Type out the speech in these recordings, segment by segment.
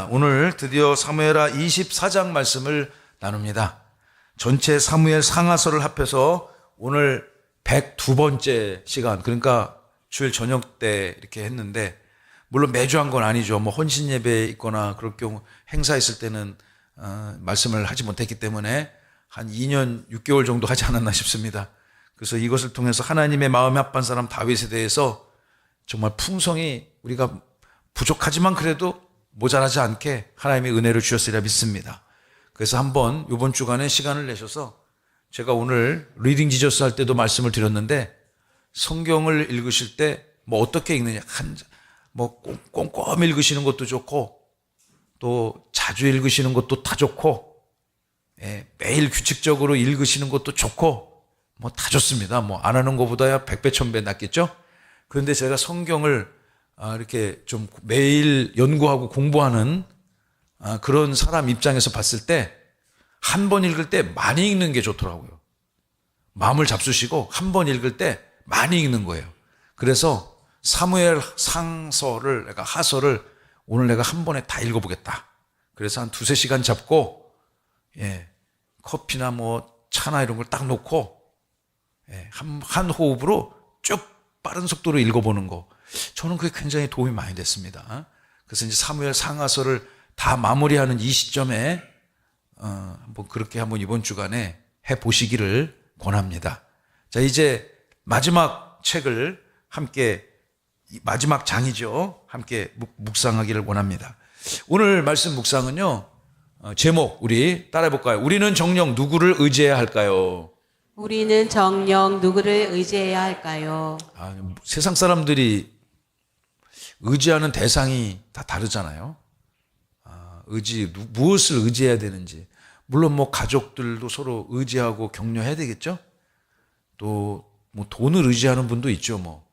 오늘 드디어 사무엘하 24장 말씀을 나눕니다. 전체 사무엘 상하서를 합해서 오늘 102번째 시간, 그러니까 주일 저녁 때 이렇게 했는데, 물론 매주 한 건 아니죠. 뭐 혼신 예배 있거나 그럴 경우 행사 있을 때는 말씀을 하지 못했기 때문에 한 2년 6개월 정도 하지 않았나 싶습니다. 그래서 이것을 통해서 하나님의 마음에 합한 사람 다윗에 대해서 정말 풍성히 우리가 부족하지만 그래도 모자라지 않게 하나님의 은혜를 주셨으리라 믿습니다. 그래서 한번 이번 주간에 시간을 내셔서, 제가 오늘 리딩 지저스 할 때도 말씀을 드렸는데, 성경을 읽으실 때 뭐 어떻게 읽느냐, 뭐 꼼꼼히 읽으시는 것도 좋고 또 자주 읽으시는 것도 다 좋고, 매일 규칙적으로 읽으시는 것도 좋고, 뭐 다 좋습니다. 뭐 안 하는 것보다야 100배 1000배 낫겠죠. 그런데 제가 성경을 이렇게 좀 매일 연구하고 공부하는 그런 사람 입장에서 봤을 때, 한 번 읽을 때 많이 읽는 게 좋더라고요. 마음을 잡수시고 한 번 읽을 때 많이 읽는 거예요. 그래서 사무엘 상서를, 내가 하서를 오늘 내가 한 번에 다 읽어보겠다. 그래서 한 2-3시간 잡고, 커피나 뭐 차나 이런 걸 딱 놓고, 한 호흡으로 쭉 빠른 속도로 읽어보는 거, 저는 그게 굉장히 도움이 많이 됐습니다. 그래서 이제 사무엘 상하서를 다 마무리하는 이 시점에 한번 그렇게 한번 이번 주간에 해보시기를 권합니다. 자, 이제 마지막 책을 함께, 마지막 장이죠, 함께 묵상하기를 원합니다. 오늘 말씀 묵상은요, 제목 우리 따라해볼까요? 우리는 정녕 누구를 의지해야 할까요? 우리는 정녕 누구를 의지해야 할까요? 세상 사람들이 의지하는 대상이 다 다르잖아요. 무엇을 의지해야 되는지. 물론 뭐 가족들도 서로 의지하고 격려해야 되겠죠. 또 뭐 돈을 의지하는 분도 있죠. 뭐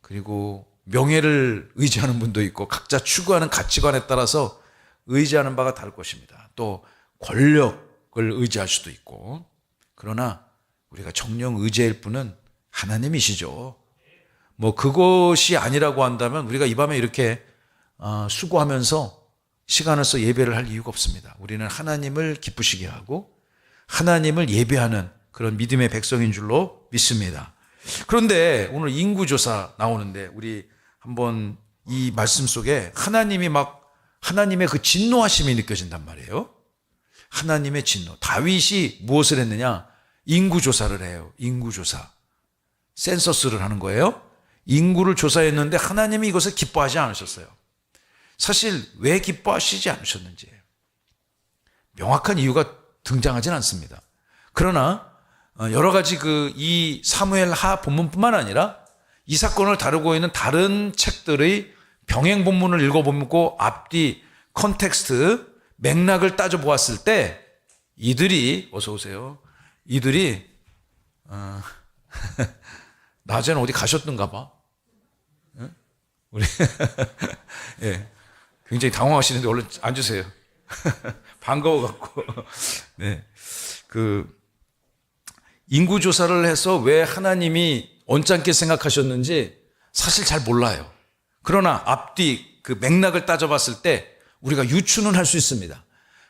그리고 명예를 의지하는 분도 있고, 각자 추구하는 가치관에 따라서 의지하는 바가 다를 것입니다. 또 권력을 의지할 수도 있고. 그러나 우리가 정녕 의지할 분은 하나님이시죠. 뭐 그것이 아니라고 한다면 우리가 이 밤에 이렇게 수고하면서 시간을 써 예배를 할 이유가 없습니다. 우리는 하나님을 기쁘시게 하고 하나님을 예배하는 그런 믿음의 백성인 줄로 믿습니다. 그런데 오늘 인구조사 나오는데, 우리 한번 이 말씀 속에 하나님의 그 진노하심이 느껴진단 말이에요. 하나님의 진노. 다윗이 무엇을 했느냐? 인구조사를 해요. 인구조사. 센서스를 하는 거예요. 인구를 조사했는데 하나님이 이것을 기뻐하지 않으셨어요. 사실 왜 기뻐하시지 않으셨는지 명확한 이유가 등장하진 않습니다. 그러나 여러 가지 이 사무엘 하 본문뿐만 아니라 이 사건을 다루고 있는 다른 책들의 병행 본문을 읽어보고 앞뒤 컨텍스트 맥락을 따져보았을 때, 이들이, 어서 오세요, 이들이 낮에는 어디 가셨던가 봐. 우리 굉장히 당황하시는데 얼른 앉으세요. 반가워갖고. 인구조사를 해서 왜 하나님이 언짢게 생각하셨는지 사실 잘 몰라요. 그러나 앞뒤 그 맥락을 따져봤을 때 우리가 유추는 할 수 있습니다.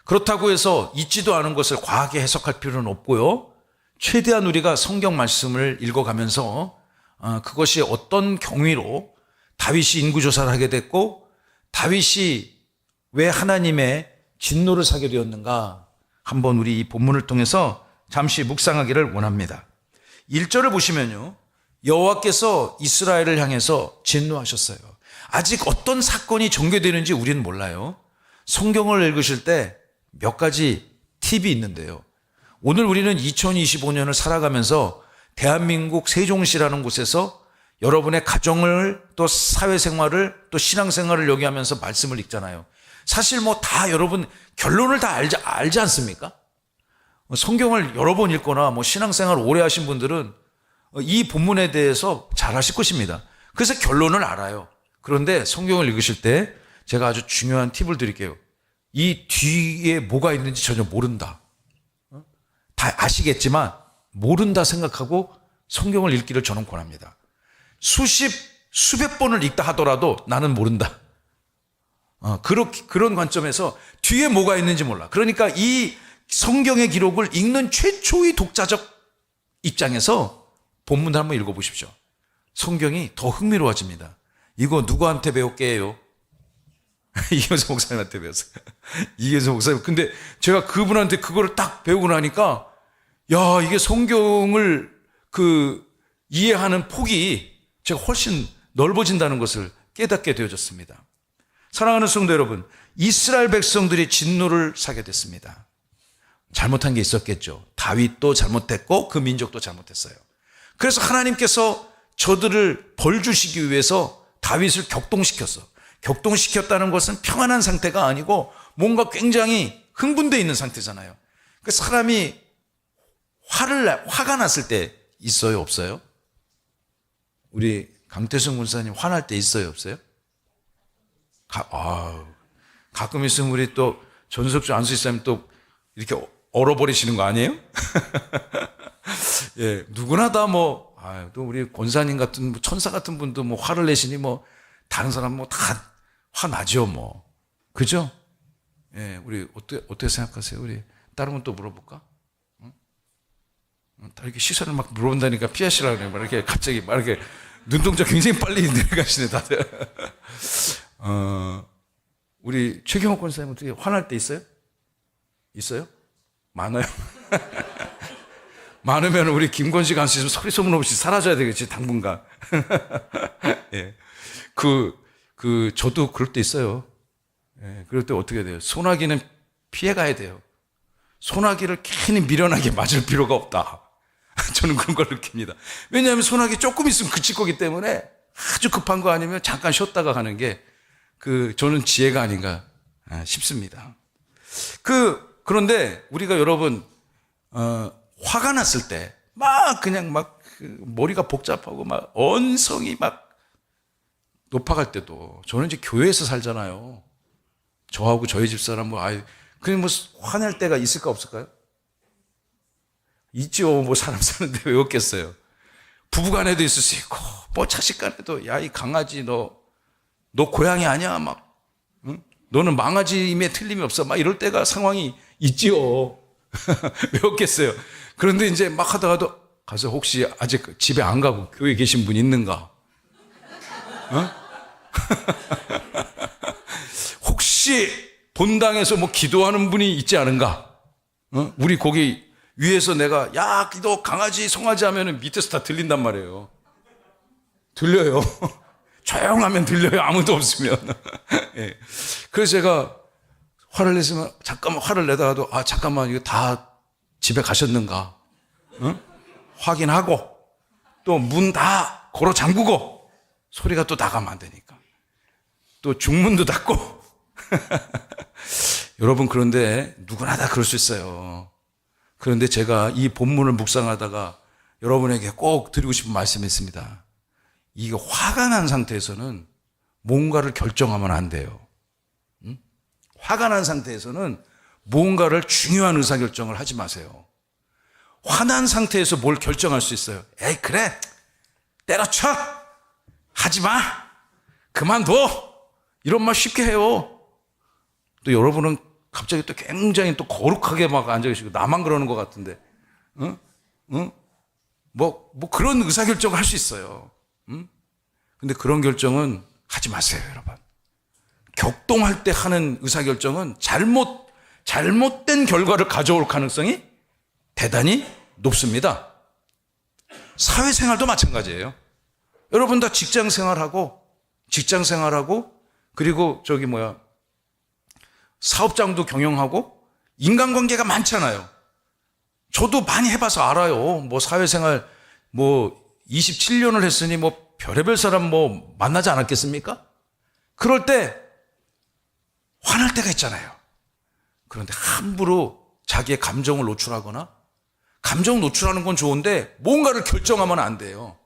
그렇다고 해서 있지도 않은 것을 과하게 해석할 필요는 없고요. 최대한 우리가 성경 말씀을 읽어가면서 그것이 어떤 경위로 다윗이 인구조사를 하게 됐고, 다윗이 왜 하나님의 진노를 사게 되었는가, 한번 우리 이 본문을 통해서 잠시 묵상하기를 원합니다. 1절을 보시면요, 여호와께서 이스라엘을 향해서 진노하셨어요. 아직 어떤 사건이 전개되는지 우리는 몰라요. 성경을 읽으실 때 몇 가지 팁이 있는데요, 오늘 우리는 2025년을 살아가면서 대한민국 세종시라는 곳에서 여러분의 가정을, 또 사회생활을, 또 신앙생활을 여기 하면서 말씀을 읽잖아요. 사실 뭐 다 여러분 결론을 다 알지 않습니까? 성경을 여러 번 읽거나 뭐 신앙생활 오래 하신 분들은 이 본문에 대해서 잘 아실 것입니다. 그래서 결론을 알아요. 그런데 성경을 읽으실 때 제가 아주 중요한 팁을 드릴게요. 이 뒤에 뭐가 있는지 전혀 모른다. 다 아시겠지만 모른다 생각하고 성경을 읽기를 저는 권합니다. 수백 번을 읽다 하더라도 나는 모른다. 그런 관점에서 뒤에 뭐가 있는지 몰라. 그러니까 이 성경의 기록을 읽는 최초의 독자적 입장에서 본문을 한번 읽어보십시오. 성경이 더 흥미로워집니다. 이거 누구한테 배웠게요? 이현수 목사님한테 배웠어요. 이현수 목사님. 근데 제가 그분한테 그거를 딱 배우고 나니까, 야, 이게 성경을 이해하는 폭이 제가 훨씬 넓어진다는 것을 깨닫게 되어졌습니다. 사랑하는 성도 여러분, 이스라엘 백성들이 진노를 사게 됐습니다. 잘못한 게 있었겠죠. 다윗도 잘못했고 그 민족도 잘못했어요. 그래서 하나님께서 저들을 벌 주시기 위해서 다윗을 격동시켰다는 것은 평안한 상태가 아니고 뭔가 굉장히 흥분되어 있는 상태잖아요. 그 사람이 화가 났을 때 있어요, 없어요? 우리 강태승 군사님 화날 때 있어요, 없어요? 가끔 있으면 우리 또 전석주 안수집사님 또 이렇게 얼어버리시는 거 아니에요? 예, 누구나 다 또 우리 권사님 같은 천사 같은 분도 화를 내시니 다른 사람 다 화나죠, 그죠? 예, 우리 어떻게 생각하세요? 우리 다른 분 또 물어볼까? 응? 다 이렇게 시선을 막 물어본다니까 피하시라고 그래요. 이렇게 갑자기 이렇게 눈동자 굉장히 빨리 내려가시네, 다들. 우리 최경호 권사님 어떻게 화날 때 있어요? 있어요? 많아요? 많으면 우리 김건식 안수 좀 소리 소문 없이 사라져야 되겠지, 당분간. 예. 저도 그럴 때 있어요. 예. 그럴 때 어떻게 돼요? 소나기는 피해가야 돼요. 소나기를 괜히 미련하게 맞을 필요가 없다. 저는 그런 걸 느낍니다. 왜냐하면 소나기 조금 있으면 그칠 거기 때문에 아주 급한 거 아니면 잠깐 쉬었다가 가는 게 저는 지혜가 아닌가 싶습니다. 그런데 우리가 여러분, 화가 났을 때, 머리가 복잡하고 언성이 높아갈 때도, 저는 이제 교회에서 살잖아요. 저하고 저희 집사람 그냥 화낼 때가 있을까 없을까요? 있죠. 사람 사는데 왜 없겠어요? 부부간에도 있을 수 있고, 자식간에도, 야, 이 강아지 너 고양이 아니야? 응? 너는 망아지임에 틀림이 없어. 이럴 때가 상황이 있지요. 왜 없겠어요? 그런데 이제 하다가도 가서 혹시 아직 집에 안 가고 교회에 계신 분 있는가? 혹시 본당에서 기도하는 분이 있지 않은가? 우리 거기 위에서 내가 야, 너 강아지 송아지 하면은 밑에서 다 들린단 말이에요. 들려요. 조용하면 들려요. 아무도 없으면. 예. 그래서 제가 화를 냈으면 잠깐만 화를 내다가도 잠깐만 이거 다 집에 가셨는가? 확인하고 또 문 다 걸어 잠그고 소리가 또 나가면 안 되니까 또 중문도 닫고 여러분, 그런데 누구나 다 그럴 수 있어요. 그런데 제가 이 본문을 묵상하다가 여러분에게 꼭 드리고 싶은 말씀이 있습니다. 이게 화가 난 상태에서는 뭔가를 결정하면 안 돼요. 화가 난 상태에서는 뭔가를 중요한 의사결정을 하지 마세요. 화난 상태에서 뭘 결정할 수 있어요? 에이, 그래, 때려쳐, 하지마, 그만둬, 이런 말 쉽게 해요. 또 여러분은 갑자기 또 굉장히 또 거룩하게 앉아 계시고 나만 그러는 것 같은데, 그런 의사결정을 할 수 있어요. 근데 그런 결정은 하지 마세요, 여러분. 격동할 때 하는 의사결정은 잘못된 결과를 가져올 가능성이 대단히 높습니다. 사회생활도 마찬가지예요. 여러분 다 직장생활하고 그리고 사업장도 경영하고 인간관계가 많잖아요. 저도 많이 해봐서 알아요. 사회생활 27년을 했으니 별의별 사람 만나지 않았겠습니까? 그럴 때 화날 때가 있잖아요. 그런데 함부로 자기의 감정을 노출하거나, 감정 노출하는 건 좋은데 뭔가를 결정하면 안 돼요.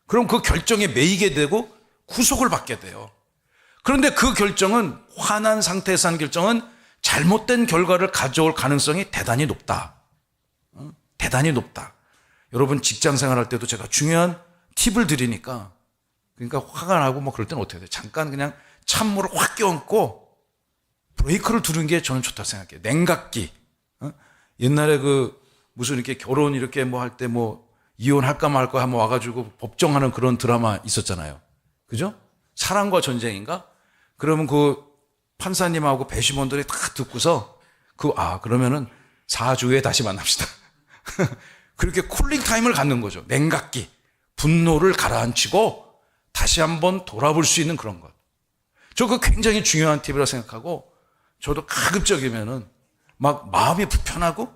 그럼 그 결정에 매이게 되고 구속을 받게 돼요. 그런데 그 결정은, 화난 상태에서 한 결정은 잘못된 결과를 가져올 가능성이 대단히 높다. 대단히 높다. 여러분 직장 생활할 때도 제가 중요한 팁을 드리니까, 그러니까 화가 나고 그럴 때는 어떻게 돼요? 잠깐 그냥 찬물을 확 껴얹고 브레이크를 두는 게 저는 좋다고 생각해요. 냉각기. 옛날에 무슨 이렇게 결혼 이렇게 뭐 할 때 뭐 이혼할까 말까 하면 와가지고 법정하는 그런 드라마 있었잖아요. 그죠? 사랑과 전쟁인가? 그러면 판사님하고 배심원들이 다 듣고서 그러면은 4주 후에 다시 만납시다. 그렇게 쿨링 타임을 갖는 거죠. 냉각기. 분노를 가라앉히고 다시 한번 돌아볼 수 있는 그런 것. 저 굉장히 중요한 팁이라고 생각하고, 저도 가급적이면은 막 마음이 불편하고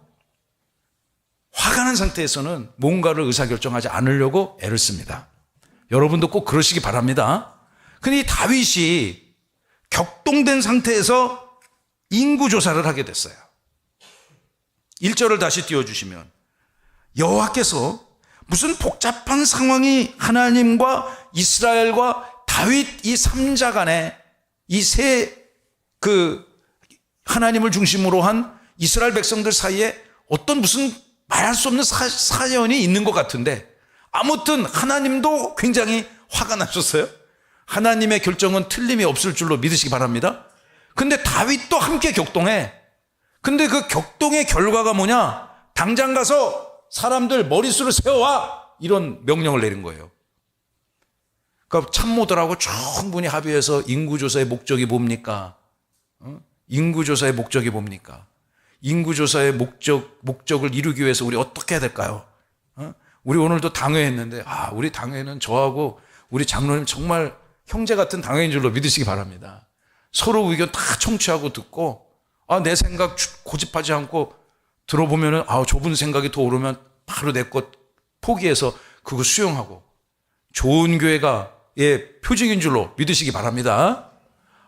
화가 난 상태에서는 뭔가를 의사결정하지 않으려고 애를 씁니다. 여러분도 꼭 그러시기 바랍니다. 근데 이 다윗이 격동된 상태에서 인구조사를 하게 됐어요. 1절을 다시 띄워주시면, 여호와께서 무슨 복잡한 상황이 하나님과 이스라엘과 다윗 이 3자 간에 이 하나님을 중심으로 한 이스라엘 백성들 사이에 어떤 무슨 말할 수 없는 사연이 있는 것 같은데, 아무튼 하나님도 굉장히 화가 나셨어요. 하나님의 결정은 틀림이 없을 줄로 믿으시기 바랍니다. 근데 다윗도 함께 격동해. 근데 그 격동의 결과가 뭐냐? 당장 가서 사람들 머릿수를 세워와! 이런 명령을 내린 거예요. 그러니까 참모들하고 충분히 합의해서 인구조사의 목적이 뭡니까? 인구조사의 목적이 뭡니까? 인구조사의 목적을 이루기 위해서 우리 어떻게 해야 될까요? 우리 오늘도 당회했는데, 우리 당회는 저하고 우리 장로님 정말 형제 같은 당회인 줄로 믿으시기 바랍니다. 서로 의견 다 청취하고 듣고, 내 생각 고집하지 않고 들어보면은, 저분 생각이 더 오르면 바로 내 것 포기해서 그거 수용하고, 좋은 교회가 표징인 줄로 믿으시기 바랍니다.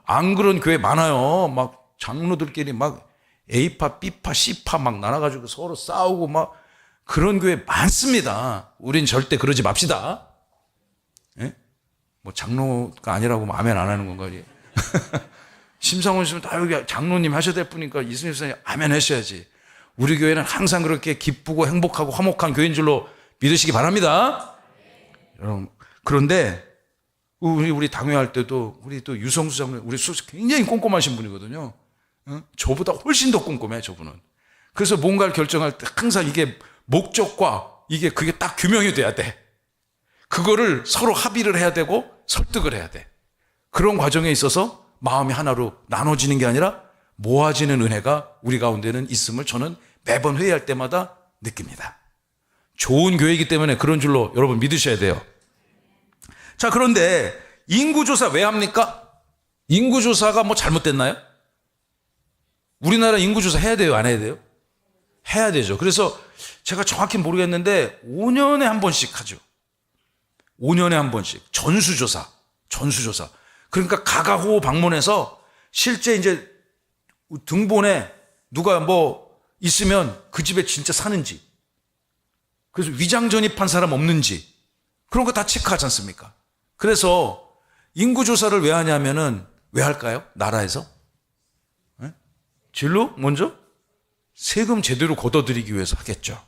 안 그런 교회 많아요. 막 장로들끼리 막 A파, B파, C파 막 나눠가지고 서로 싸우고 막 그런 교회 많습니다. 우린 절대 그러지 맙시다. 예? 뭐 장로가 아니라고 뭐 아멘 안 하는 건가? 심상원 씨는 다 여기 장로님 하셔야 될 분이니까 이승엽 선생님 아멘 하셔야지. 우리 교회는 항상 그렇게 기쁘고 행복하고 화목한 교회인 줄로 믿으시기 바랍니다. 여러분, 그런데 우리 당회할 때도 우리 또 유성수 장로님, 우리 굉장히 꼼꼼하신 분이거든요. 저보다 훨씬 더 꼼꼼해, 저분은. 그래서 뭔가를 결정할 때 항상 이게 목적과 그게 딱 규명이 돼야 돼. 그거를 서로 합의를 해야 되고 설득을 해야 돼. 그런 과정에 있어서 마음이 하나로 나눠지는 게 아니라 모아지는 은혜가 우리 가운데는 있음을 저는 매번 회의할 때마다 느낍니다. 좋은 교회이기 때문에 그런 줄로 여러분 믿으셔야 돼요. 자, 그런데 인구조사 왜 합니까? 인구조사가 뭐 잘못됐나요? 우리나라 인구조사 해야 돼요? 안 해야 돼요? 해야 되죠. 그래서 제가 정확히 모르겠는데 5년에 한 번씩 하죠. 5년에 한 번씩. 전수조사. 그러니까 가가호 방문해서 실제 이제 등본에 누가 뭐 있으면 그 집에 진짜 사는지, 그래서 위장 전입한 사람 없는지 그런 거 다 체크하지 않습니까? 그래서 인구조사를 왜 하냐면은 왜 할까요? 나라에서? 진로 먼저 세금 제대로 걷어들이기 위해서 하겠죠.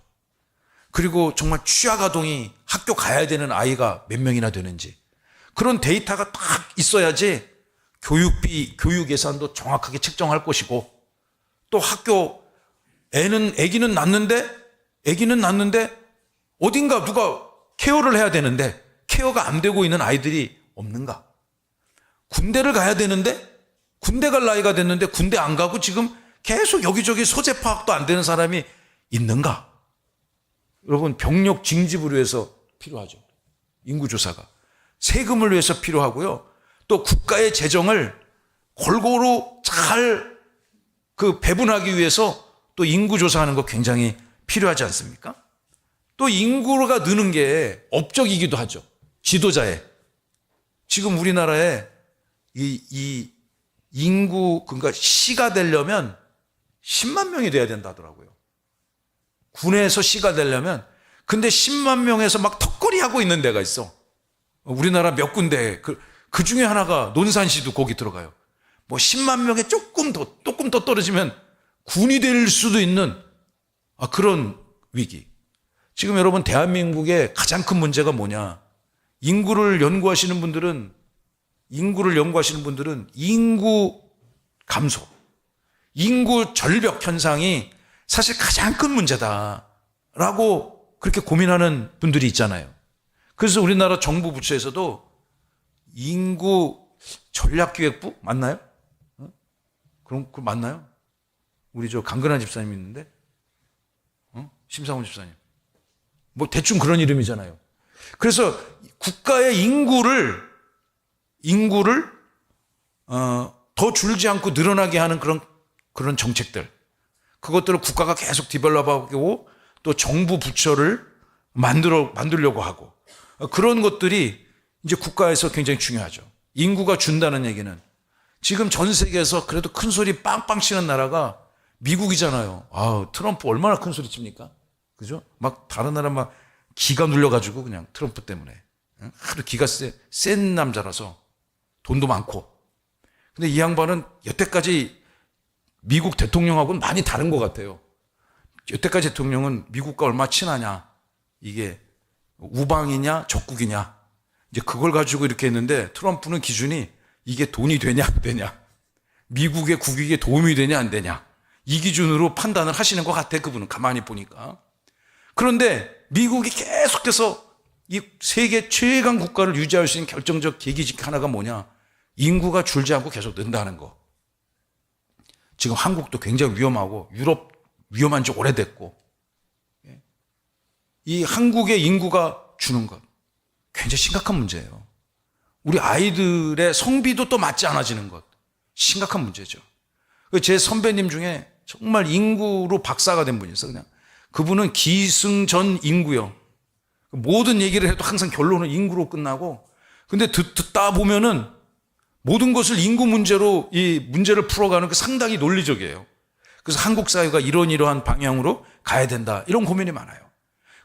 그리고 정말 취약아동이 학교 가야 되는 아이가 몇 명이나 되는지 그런 데이터가 딱 있어야지 교육비, 교육 예산도 정확하게 책정할 것이고, 또 학교 아기는 낳는데 어딘가 누가 케어를 해야 되는데 케어가 안 되고 있는 아이들이 없는가? 군대를 가야 되는데 군대 갈 나이가 됐는데 군대 안 가고 지금 계속 여기저기 소재 파악도 안 되는 사람이 있는가? 여러분, 병력 징집을 위해서 필요하죠. 인구조사가. 세금을 위해서 필요하고요. 또 국가의 재정을 골고루 잘 배분하기 위해서 또 인구조사하는 거 굉장히 필요하지 않습니까? 또 인구가 느는 게 업적이기도 하죠. 지도자의. 지금 우리나라에 이 인구, 그러니까 시가 되려면 10만 명이 돼야 된다 하더라고요. 군에서 시가 되려면. 근데 10만 명에서 막 턱걸이 하고 있는 데가 있어. 우리나라 몇 군데. 그 중에 하나가 논산시도 거기 들어가요. 뭐 10만 명에 조금 더 떨어지면 군이 될 수도 있는 그런 위기. 지금 여러분, 대한민국의 가장 큰 문제가 뭐냐? 인구를 연구하시는 분들은 인구를 연구하시는 분들은 인구 감소, 인구 절벽 현상이 사실 가장 큰 문제다라고 그렇게 고민하는 분들이 있잖아요. 그래서 우리나라 정부 부처에서도 인구 전략기획부 맞나요? 그럼 그 맞나요? 우리 저 강근한 집사님 있는데, 심상훈 집사님. 뭐 대충 그런 이름이잖아요. 그래서 국가의 인구를 더 줄지 않고 늘어나게 하는 그런 정책들, 그것들을 국가가 계속 디벨롭하고 또 정부 부처를 만들려고 하고, 그런 것들이 이제 국가에서 굉장히 중요하죠. 인구가 준다는 얘기는 지금 전 세계에서 그래도 큰 소리 빵빵 치는 나라가 미국이잖아요. 트럼프 얼마나 큰 소리 칩니까? 그죠? 막 다른 나라 막 기가 눌려가지고 그냥 트럼프 때문에. 하도 기가 센 남자라서 돈도 많고. 근데 이 양반은 여태까지 미국 대통령하고는 많이 다른 것 같아요. 여태까지 대통령은 미국과 얼마나 친하냐, 이게 우방이냐 적국이냐, 이제 그걸 가지고 이렇게 했는데, 트럼프는 기준이 이게 돈이 되냐 안 되냐, 미국의 국익에 도움이 되냐 안 되냐, 이 기준으로 판단을 하시는 것 같아, 그분은 가만히 보니까. 그런데 미국이 계속해서 이 세계 최강 국가를 유지할 수 있는 결정적 계기 중 하나가 뭐냐, 인구가 줄지 않고 계속 는다는 거. 지금 한국도 굉장히 위험하고 유럽 위험한 지 오래됐고, 이 한국의 인구가 주는 것 굉장히 심각한 문제예요. 우리 아이들의 성비도 또 맞지 않아지는 것 심각한 문제죠. 제 선배님 중에 정말 인구로 박사가 된 분이 있어요. 그냥 그분은 기승전 인구요. 모든 얘기를 해도 항상 결론은 인구로 끝나고, 근데 듣다 보면은 모든 것을 인구 문제로 이 문제를 풀어가는 게 상당히 논리적이에요. 그래서 한국 사회가 이러한 방향으로 가야 된다, 이런 고민이 많아요.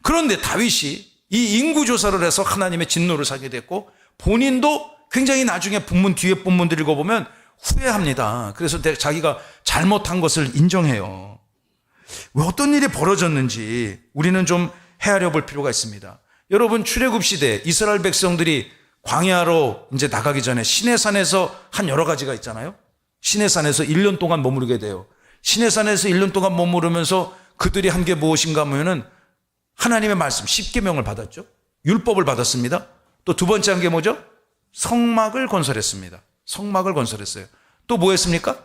그런데 다윗이 이 인구 조사를 해서 하나님의 진노를 사게 됐고, 본인도 굉장히 나중에 뒤에 본문들 읽어보면 후회합니다. 그래서 자기가 잘못한 것을 인정해요. 왜 어떤 일이 벌어졌는지 우리는 좀 헤아려 볼 필요가 있습니다. 여러분, 출애굽 시대 이스라엘 백성들이 광야로 이제 나가기 전에 시내산에서 한 여러 가지가 있잖아요. 시내산에서 1년 동안 머무르게 돼요. 시내산에서 1년 동안 머무르면서 그들이 한 게 무엇인가 하면은 하나님의 말씀 10계명을 받았죠. 율법을 받았습니다. 또 두 번째 한 게 뭐죠? 성막을 건설했습니다. 성막을 건설했어요. 또 뭐 했습니까?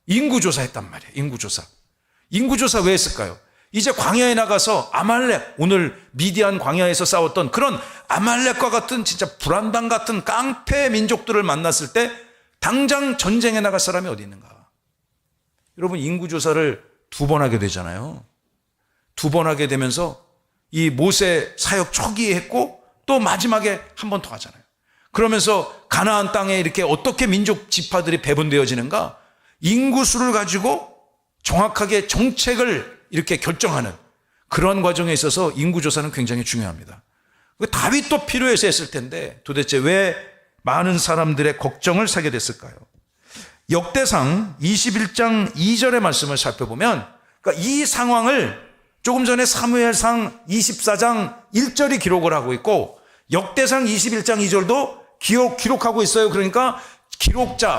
인구조사 했단 말이에요. 인구조사 왜 했을까요? 이제 광야에 나가서 아말렉, 오늘 미디안 광야에서 싸웠던 그런 아말렉과 같은 진짜 불안당 같은 깡패 민족들을 만났을 때 당장 전쟁에 나갈 사람이 어디 있는가? 여러분, 인구조사를 2번 하게 되잖아요. 2번 하게 되면서 이 모세 사역 초기에 했고, 또 마지막에 한 번 더 하잖아요. 그러면서 가나안 땅에 이렇게 어떻게 민족 지파들이 배분되어지는가, 인구수를 가지고 정확하게 정책을 이렇게 결정하는 그런 과정에 있어서 인구조사는 굉장히 중요합니다. 다윗도 필요해서 했을 텐데 도대체 왜 많은 사람들의 걱정을 사게 됐을까요? 역대상 21장 2절의 말씀을 살펴보면, 그러니까 이 상황을 조금 전에 사무엘상 24장 1절이 기록을 하고 있고, 역대상 21장 2절도 기록하고 있어요. 그러니까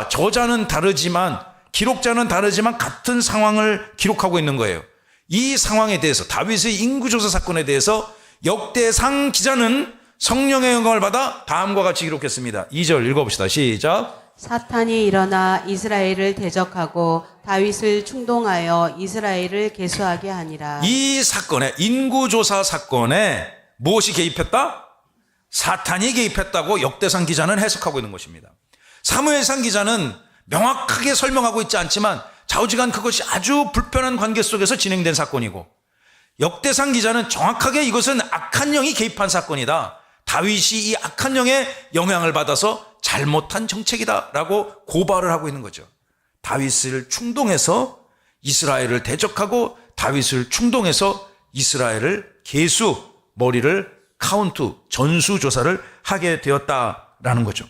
저자는 다르지만 기록자는 다르지만 같은 상황을 기록하고 있는 거예요. 이 상황에 대해서, 다윗의 인구조사 사건에 대해서 역대상 기자는 성령의 영광을 받아 다음과 같이 기록했습니다. 2절 읽어봅시다. 시작. 사탄이 일어나 이스라엘을 대적하고 다윗을 충동하여 이스라엘을 계수하게 하니라. 이 사건에, 인구조사 사건에 무엇이 개입했다? 사탄이 개입했다고 역대상 기자는 해석하고 있는 것입니다. 사무엘상 기자는 명확하게 설명하고 있지 않지만 좌우지간 그것이 아주 불편한 관계 속에서 진행된 사건이고, 역대상 기자는 정확하게 이것은 악한 영이 개입한 사건이다, 다윗이 이 악한 영의 영향을 받아서 잘못한 정책이다 라고 고발을 하고 있는 거죠. 다윗을 충동해서 이스라엘을 대적하고, 다윗을 충동해서 이스라엘을 머리를 카운트, 전수조사를 하게 되었다라는 거죠.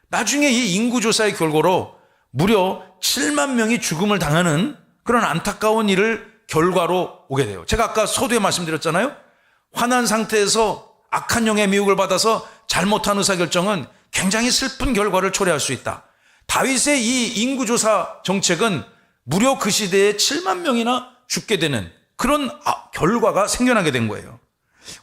나중에 이 인구조사의 결과로 무려 7만 명이 죽음을 당하는 그런 안타까운 일을 결과로 오게 돼요. 제가 아까 서두에 말씀드렸잖아요. 화난 상태에서 악한 영의 미혹을 받아서 잘못한 의사결정은 굉장히 슬픈 결과를 초래할 수 있다. 다윗의 이 인구조사 정책은 무려 그 시대에 7만 명이나 죽게 되는 그런 결과가 생겨나게 된 거예요.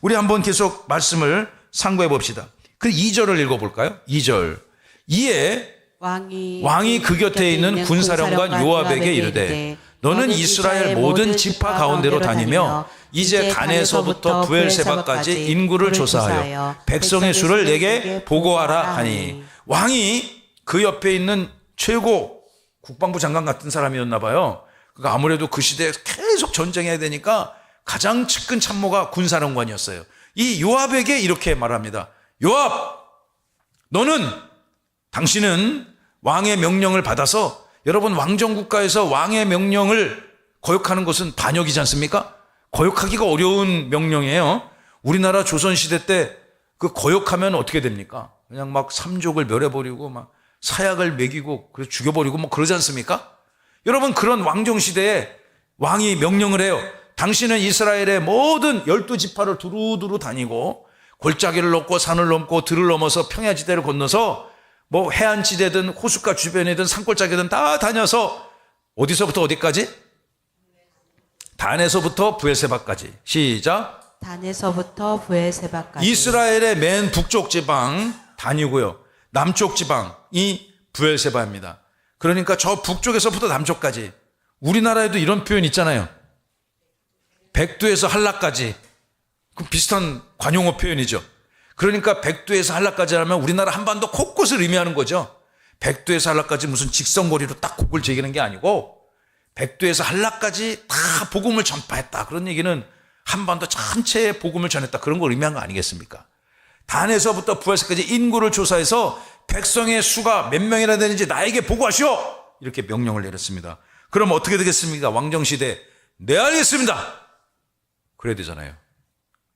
우리 한번 계속 말씀을 상고해 봅시다. 그 2절을 읽어볼까요? 2절. 이에 왕이 그 곁에 있는 군사령관 요압에게 이르되 너는 이스라엘 모든 지파 가운데로 다니며 이제 단에서부터 브엘세바까지 인구를 조사하여 백성의 수를 내게 보고하라 하니, 왕이 그 옆에 있는 최고 국방부 장관 같은 사람이었나 봐요. 그러니까 아무래도 그 시대에 계속 전쟁해야 되니까 가장 측근 참모가 군사령관이었어요. 이 요압에게 이렇게 말합니다. 요압, 당신은 왕의 명령을 받아서, 여러분 왕정국가에서 왕의 명령을 거역하는 것은 반역이지 않습니까? 거역하기가 어려운 명령이에요. 우리나라 조선시대 때 그 거역하면 어떻게 됩니까? 그냥 막 삼족을 멸해버리고 막 사약을 먹이고 그래서 죽여버리고 뭐 그러지 않습니까? 여러분, 그런 왕정시대에 왕이 명령을 해요. 당신은 이스라엘의 모든 12지파를 두루두루 다니고 골짜기를 넘고 산을 넘고 들을 넘어서 평야지대를 건너서 뭐 해안지대든 호숫가 주변이든 산골짜기든 다 다녀서 어디서부터 어디까지? 단에서부터 브엘세바까지. 시작. 단에서부터 브엘세바까지. 이스라엘의 맨 북쪽 지방 단이고요. 남쪽 지방이 브엘세바입니다. 그러니까 저 북쪽에서부터 남쪽까지. 우리나라에도 이런 표현 있잖아요. 백두에서 한라까지. 그 비슷한 관용어 표현이죠. 그러니까 백두에서 한라까지 하면 우리나라 한반도 곳곳을 의미하는 거죠. 백두에서 한라까지 무슨 직선거리로 딱 곡을 제기하는 게 아니고 백두에서 한라까지 다 복음을 전파했다. 그런 얘기는 한반도 전체에 복음을 전했다. 그런 걸 의미한 거 아니겠습니까? 단에서부터 부엘세까지 인구를 조사해서 백성의 수가 몇 명이나 되는지 나에게 보고하시오. 이렇게 명령을 내렸습니다. 그럼 어떻게 되겠습니까? 왕정시대. 네, 알겠습니다. 그래야 되잖아요.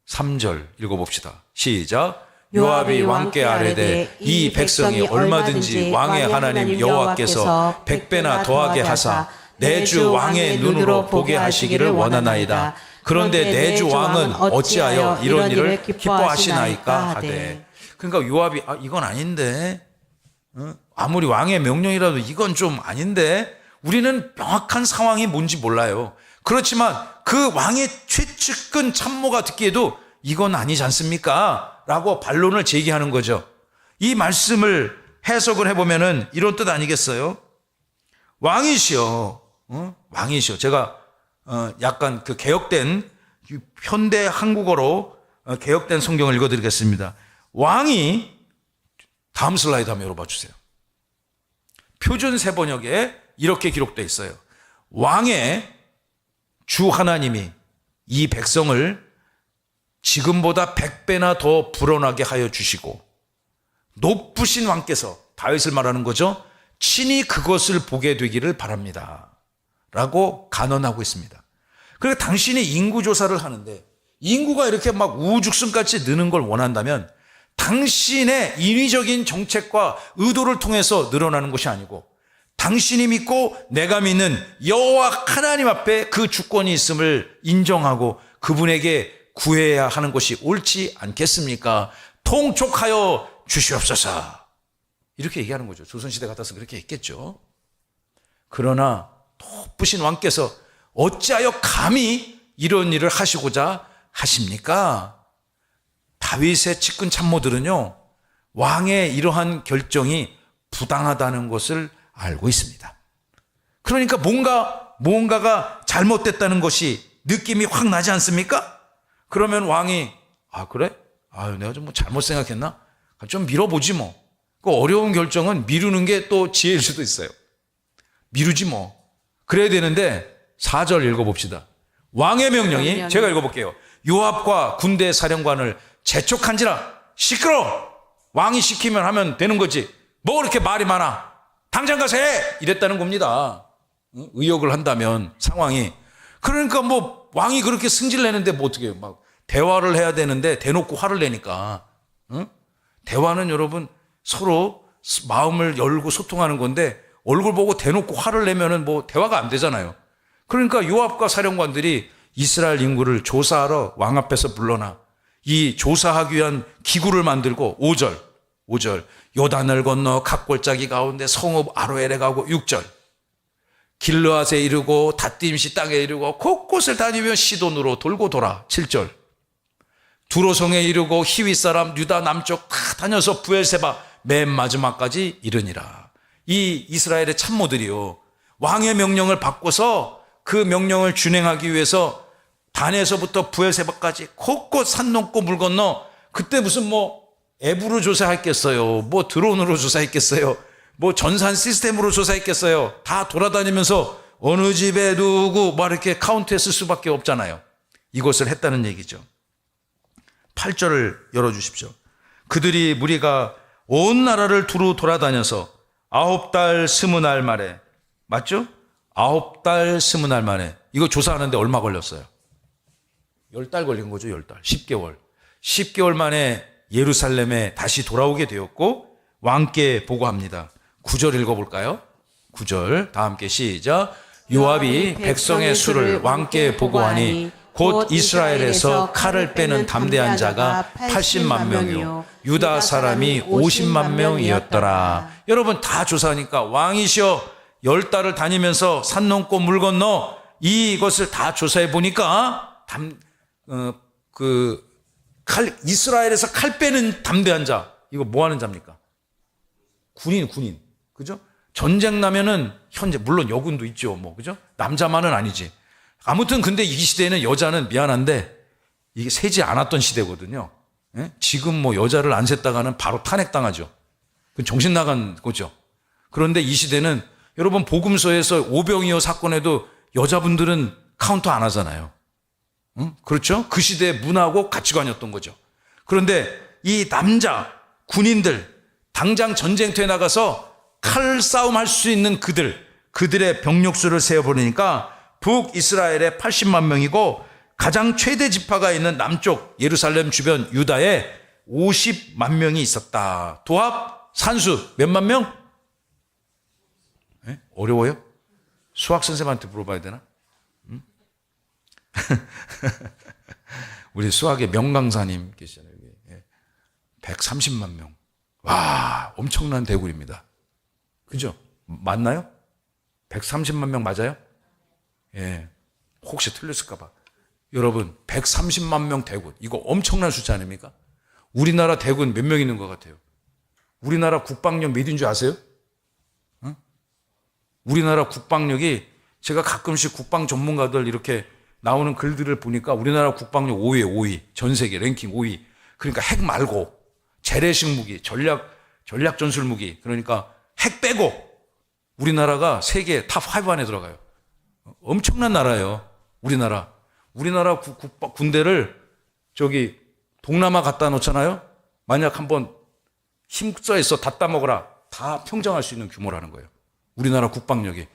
3절 읽어봅시다. 시작. 요압이 왕께 아뢰되 이 백성이 얼마든지 왕의 하나님 여호와께서 100배나 더하게 하사 내 주 왕의 눈으로 보게 하시기를 원하나이다. 그런데 내 주 왕은 어찌하여 이런 일을 기뻐하시나이까 하되. 그러니까 요압이 이건 아닌데, 아무리 왕의 명령이라도 이건 좀 아닌데, 우리는 명확한 상황이 뭔지 몰라요. 그렇지만 그 왕의 최측근 참모가 듣기에도 이건 아니지 않습니까? 라고 반론을 제기하는 거죠. 이 말씀을 해석을 해보면은 이런 뜻 아니겠어요? 왕이시여, 왕이시여. 제가 약간 그 개혁된 현대 한국어로 개혁된 성경을 읽어드리겠습니다. 왕이, 다음 슬라이드 한번 열어봐 주세요. 표준 세번역에 이렇게 기록되어 있어요. 왕의 주 하나님이 이 백성을 지금보다 100배나 더 불어나게 하여 주시고 높으신 왕께서, 다윗을 말하는 거죠, 친히 그것을 보게 되기를 바랍니다 라고 간언하고 있습니다. 그러니까 당신이 인구조사를 하는데 인구가 이렇게 막 우후죽순같이 느는 걸 원한다면 당신의 인위적인 정책과 의도를 통해서 늘어나는 것이 아니고 당신이 믿고 내가 믿는 여호와 하나님 앞에 그 주권이 있음을 인정하고 그분에게 구해야 하는 것이 옳지 않겠습니까? 통촉하여 주시옵소서. 이렇게 얘기하는 거죠. 조선시대 같아서 그렇게 했겠죠. 그러나 높으신 왕께서 어찌하여 감히 이런 일을 하시고자 하십니까? 다윗의 측근 참모들은요, 왕의 이러한 결정이 부당하다는 것을 알고 있습니다. 그러니까 뭔가가 잘못됐다는 것이 느낌이 확 나지 않습니까? 그러면 왕이 그래? 내가 좀 잘못 생각했나? 좀 미뤄보지 뭐. 그 어려운 결정은 미루는 게 또 지혜일 수도 있어요. 미루지 뭐. 그래야 되는데 4절 읽어봅시다. 왕의 명령이, 제가 읽어볼게요. 요압과 군대 사령관을 재촉한지라. 시끄러! 왕이 시키면 하면 되는 거지. 뭐 그렇게 말이 많아? 당장 가서 해! 이랬다는 겁니다. 의혹을 한다면 상황이. 그러니까 뭐 왕이 그렇게 승질 내는데 뭐 어떻게 해요? 막 대화를 해야 되는데 대놓고 화를 내니까. 대화는 여러분 서로 마음을 열고 소통하는 건데 얼굴 보고 대놓고 화를 내면은 뭐 대화가 안 되잖아요. 그러니까 요압과 사령관들이 이스라엘 인구를 조사하러 왕 앞에서 불러나 이 조사하기 위한 기구를 만들고 5절 5절. 요단을 건너 각골짜기 가운데 성읍 아로엘에 가고 6절. 길르앗에 이르고 닷딤시 땅에 이르고 곳곳을 다니며 시돈으로 돌고 돌아 7절. 두로성에 이르고 히윗 사람 유다 남쪽 다 다녀서 부엘세바 맨 마지막까지 이르니라. 이 이스라엘의 참모들이요, 왕의 명령을 받고서 그 명령을 준행하기 위해서 단에서부터 부엘세바까지 곳곳 산 넘고 물 건너, 그때 무슨 뭐 앱으로 조사했겠어요, 뭐 드론으로 조사했겠어요, 뭐 전산 시스템으로 조사했겠어요. 다 돌아다니면서 어느 집에 누구 막 이렇게 카운트했을 수밖에 없잖아요. 이것을 했다는 얘기죠. 8절을 열어주십시오. 그들이 무리가 온 나라를 두루 돌아다녀서 9달 20날 만에, 맞죠? 9달 20날 만에. 이거 조사하는데 얼마 걸렸어요? 10달 걸린 거죠. 10달. 10개월. 10개월 만에 예루살렘에 다시 돌아오게 되었고 왕께 보고합니다. 9절 읽어볼까요? 9절 다 함께 시작. 요압이 백성의 수를 왕께 보고하니 곧 이스라엘에서 칼을 빼는 담대한 자가 80만 명이요 유다 사람이 50만 명이었더라. 여러분 다 조사하니까 왕이시여 10달을 다니면서 산 넘고 물 건너 이것을 다 조사해 보니까 이스라엘에서 칼 빼는 담대한 자, 이거 뭐 하는 자입니까? 군인. 그죠? 전쟁 나면은 현재 물론 여군도 있죠. 뭐 그죠? 남자만은 아니지. 아무튼 근데 이 시대에는 여자는 미안한데 이게 세지 않았던 시대거든요. 예? 지금 뭐 여자를 안 셌다가는 바로 탄핵당하죠. 그건 정신 나간 거죠. 그런데 이 시대는 여러분 복음서에서 오병이어 사건에도 여자분들은 카운터 안 하잖아요. 응? 그렇죠? 그 시대의 문화고 가치관이었던 거죠. 그런데 이 남자 군인들, 당장 전쟁터에 나가서 칼싸움 할 수 있는 그들의 병력수를 세어버리니까 북이스라엘에 80만 명이고 가장 최대 지파가 있는 남쪽 예루살렘 주변 유다에 50만 명이 있었다. 도합 산수 몇만 명? 네? 어려워요? 수학 선생님한테 물어봐야 되나? 응? 우리 수학의 명강사님 계시잖아요. 130만 명. 와, 엄청난 대군입니다. 그죠? 맞나요? 130만 명 맞아요? 예. 혹시 틀렸을까봐. 여러분, 130만 명 대군. 이거 엄청난 숫자 아닙니까? 우리나라 대군 몇 명 있는 것 같아요? 우리나라 국방력 몇인 줄 아세요? 응? 우리나라 국방력이, 제가 가끔씩 국방 전문가들 이렇게 나오는 글들을 보니까 우리나라 국방력 5위에 5위. 전 세계 랭킹 5위. 그러니까 핵 말고 재래식 무기, 전략 전술 무기. 그러니까 핵 빼고 우리나라가 세계 탑5 안에 들어가요. 엄청난 나라예요. 우리나라 군대를 저기 동남아 갖다 놓잖아요. 만약 한번 힘써 있어 다 따먹어라. 다 평정할 수 있는 규모라는 거예요. 우리나라 국방력이.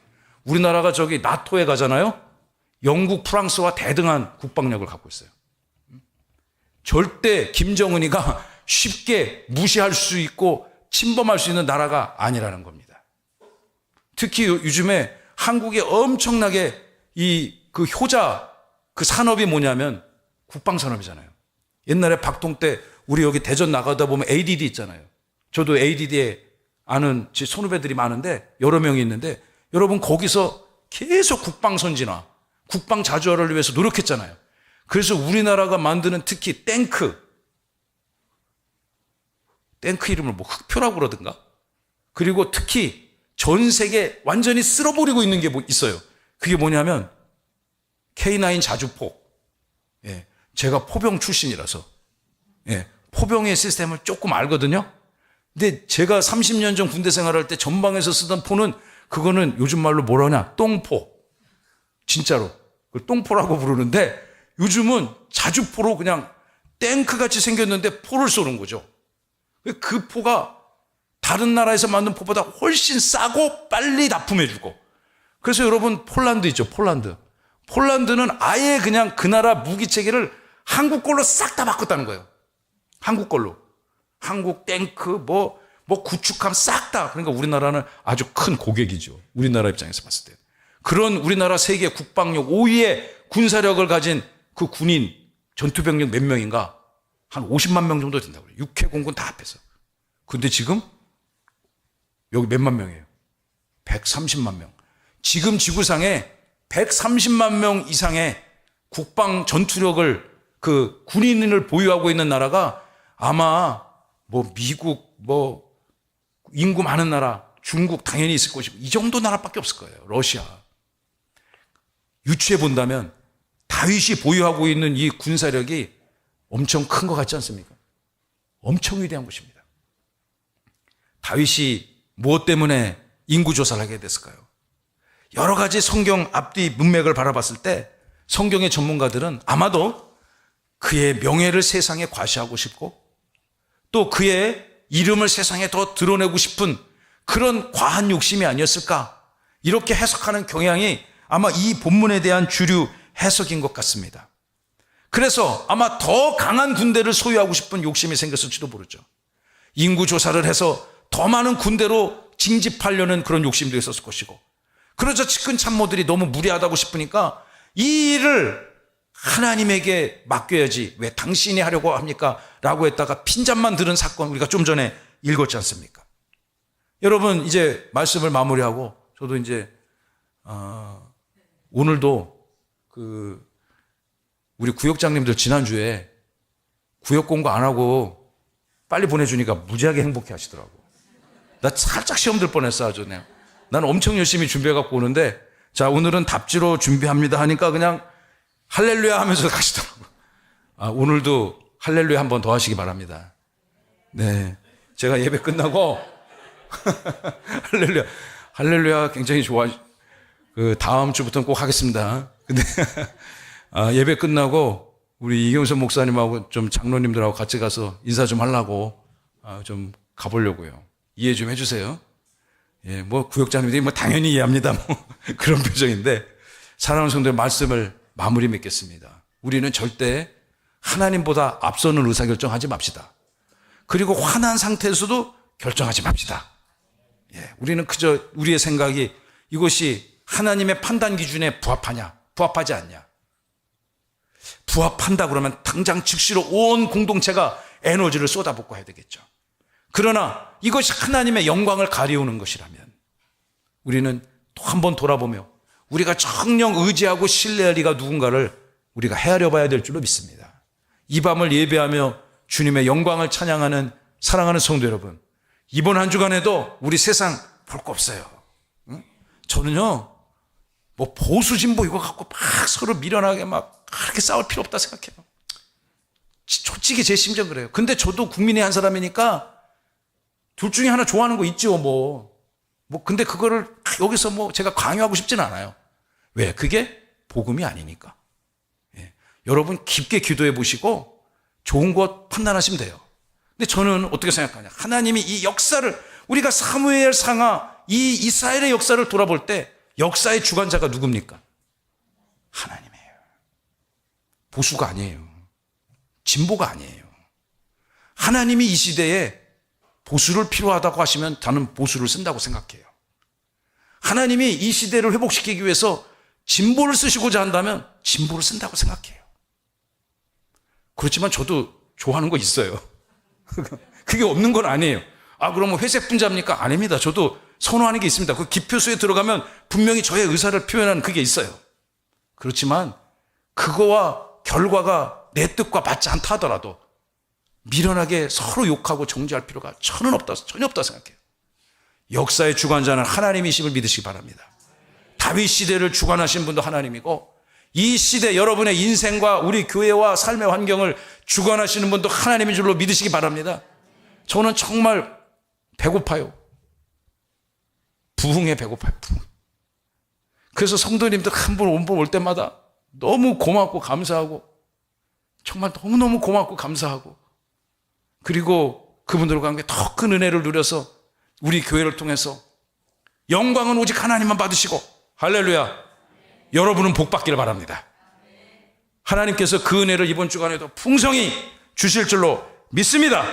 우리나라가 저기 나토에 가잖아요. 영국, 프랑스와 대등한 국방력을 갖고 있어요. 절대 김정은이가 쉽게 무시할 수 있고 침범할 수 있는 나라가 아니라는 겁니다. 특히 요즘에 한국에 엄청나게 그 효자, 그 산업이 뭐냐면 국방산업이잖아요. 옛날에 박통 때 우리 여기 대전 나가다 보면 ADD 있잖아요. 저도 ADD에 아는 제 선후배들이 많은데 여러 명이 있는데 여러분 거기서 계속 국방 선진화, 국방 자주화를 위해서 노력했잖아요. 그래서 우리나라가 만드는 특히 탱크 이름을 뭐 흑표라고 그러든가. 그리고 특히 전 세계 완전히 쓸어버리고 있는 게 뭐 있어요. 그게 뭐냐면 K9 자주포. 예, 제가 포병 출신이라서 포병의 시스템을 조금 알거든요. 근데 제가 30년 전 군대 생활할 때 전방에서 쓰던 포는 그거는 요즘 말로 뭐라 하냐? 똥포. 진짜로. 그걸 똥포라고 부르는데 요즘은 자주포로 그냥 탱크같이 생겼는데 포를 쏘는 거죠. 그 포가 다른 나라에서 만든 포보다 훨씬 싸고 빨리 납품해주고. 그래서 여러분 폴란드 있죠. 폴란드는 아예 그냥 그 나라 무기 체계를 한국 걸로 싹 다 바꿨다는 거예요. 한국 걸로. 한국 탱크 뭐 구축함 싹 다. 그러니까 우리나라는 아주 큰 고객이죠. 우리나라 입장에서 봤을 때. 그런 우리나라 세계 국방력 5위의 군사력을 가진 그 군인 전투병력 몇 명인가? 한 50만 명 정도 된다고 그래요. 육해공군 다 합해서. 근데 지금 여기 몇만 명이에요? 130만 명. 지금 지구상에 130만 명 이상의 국방 전투력을 그 군인을 보유하고 있는 나라가 아마 뭐 미국, 뭐 인구 많은 나라, 중국 당연히 있을 것이고 이 정도 나라밖에 없을 거예요. 러시아. 유추해 본다면 다윗이 보유하고 있는 이 군사력이 엄청 큰 것 같지 않습니까? 엄청 위대한 것입니다. 다윗이 무엇 때문에 인구조사를 하게 됐을까요? 여러 가지 성경 앞뒤 문맥을 바라봤을 때 성경의 전문가들은 아마도 그의 명예를 세상에 과시하고 싶고 또 그의 이름을 세상에 더 드러내고 싶은 그런 과한 욕심이 아니었을까? 이렇게 해석하는 경향이 아마 이 본문에 대한 주류 해석인 것 같습니다. 그래서 아마 더 강한 군대를 소유하고 싶은 욕심이 생겼을지도 모르죠. 인구조사를 해서 더 많은 군대로 징집하려는 그런 욕심도 있었을 것이고 그러자 측근 참모들이 너무 무리하다고 싶으니까 이 일을 하나님에게 맡겨야지 왜 당신이 하려고 합니까? 라고 했다가 핀잔만 들은 사건 우리가 좀 전에 읽었지 않습니까? 여러분 이제 말씀을 마무리하고 저도 이제 오늘도 우리 구역장님들 지난주에 구역 공고 안 하고 빨리 보내주니까 무지하게 행복해 하시더라고. 나 살짝 시험 들 뻔했어 아주. 난 엄청 열심히 준비해갖고 오는데 자 오늘은 답지로 준비합니다 하니까 그냥 할렐루야 하면서 가시더라고. 오늘도 할렐루야 한 번 더 하시기 바랍니다. 네, 제가 예배 끝나고 할렐루야 굉장히 좋아. 다음 주부터는 꼭 하겠습니다. 근데 예배 끝나고 우리 이경선 목사님하고 좀 장로님들하고 같이 가서 인사 좀 하려고 좀 가보려고요. 이해 좀 해주세요. 예, 뭐 구역장님들이 뭐 당연히 이해합니다. 뭐 그런 표정인데 사랑하는 성도의 말씀을 마무리 맺겠습니다. 우리는 절대 하나님보다 앞서는 의사결정하지 맙시다. 그리고 화난 상태에서도 결정하지 맙시다. 예, 우리는 그저 우리의 생각이 이것이 하나님의 판단 기준에 부합하냐, 부합하지 않냐. 부합한다 그러면 당장 즉시로 온 공동체가 에너지를 쏟아붓고 해야 되겠죠. 그러나 이것이 하나님의 영광을 가리우는 것이라면 우리는 또 한 번 돌아보며 우리가 정녕 의지하고 신뢰할 리가 누군가를 우리가 헤아려 봐야 될 줄로 믿습니다. 이 밤을 예배하며 주님의 영광을 찬양하는 사랑하는 성도 여러분, 이번 한 주간에도 우리 세상 볼 거 없어요. 응? 저는요 뭐 보수 진보 이거 갖고 막 서로 미련하게 막 그렇게 싸울 필요 없다 생각해요. 솔직히 제 심정 그래요. 근데 저도 국민의 한 사람이니까 둘 중에 하나 좋아하는 거 있죠. 근데 그거를 여기서 제가 강요하고 싶지는 않아요. 왜? 그게 복음이 아니니까. 예. 여러분 깊게 기도해 보시고 좋은 것 판단하시면 돼요. 근데 저는 어떻게 생각하냐. 하나님이 이 역사를 우리가 사무엘 상하 이 이스라엘의 역사를 돌아볼 때 역사의 주관자가 누굽니까? 하나님이에요. 보수가 아니에요. 진보가 아니에요. 하나님이 이 시대에 보수를 필요하다고 하시면 저는 보수를 쓴다고 생각해요. 하나님이 이 시대를 회복시키기 위해서 진보를 쓰시고자 한다면 진보를 쓴다고 생각해요. 그렇지만 저도 좋아하는 거 있어요. 그게 없는 건 아니에요. 그러면 회색 분자입니까? 아닙니다. 저도 선호하는 게 있습니다. 그 기표수에 들어가면 분명히 저의 의사를 표현하는 그게 있어요. 그렇지만 그거와 결과가 내 뜻과 맞지 않다 하더라도 미련하게 서로 욕하고 정죄할 필요가 전혀 없다 생각해요. 역사의 주관자는 하나님이심을 믿으시기 바랍니다. 다윗 시대를 주관하신 분도 하나님이고 이 시대 여러분의 인생과 우리 교회와 삶의 환경을 주관하시는 분도 하나님인 줄로 믿으시기 바랍니다. 저는 정말 배고파요. 부흥에 배고파요. 부흥. 그래서 성도님들 한 분 올 때마다 너무 고맙고 감사하고 정말 너무너무 고맙고 감사하고 그리고 그분들과 함께 더 큰 은혜를 누려서 우리 교회를 통해서 영광은 오직 하나님만 받으시고 할렐루야 여러분은 복 받기를 바랍니다. 하나님께서 그 은혜를 이번 주간에도 풍성히 주실 줄로 믿습니다.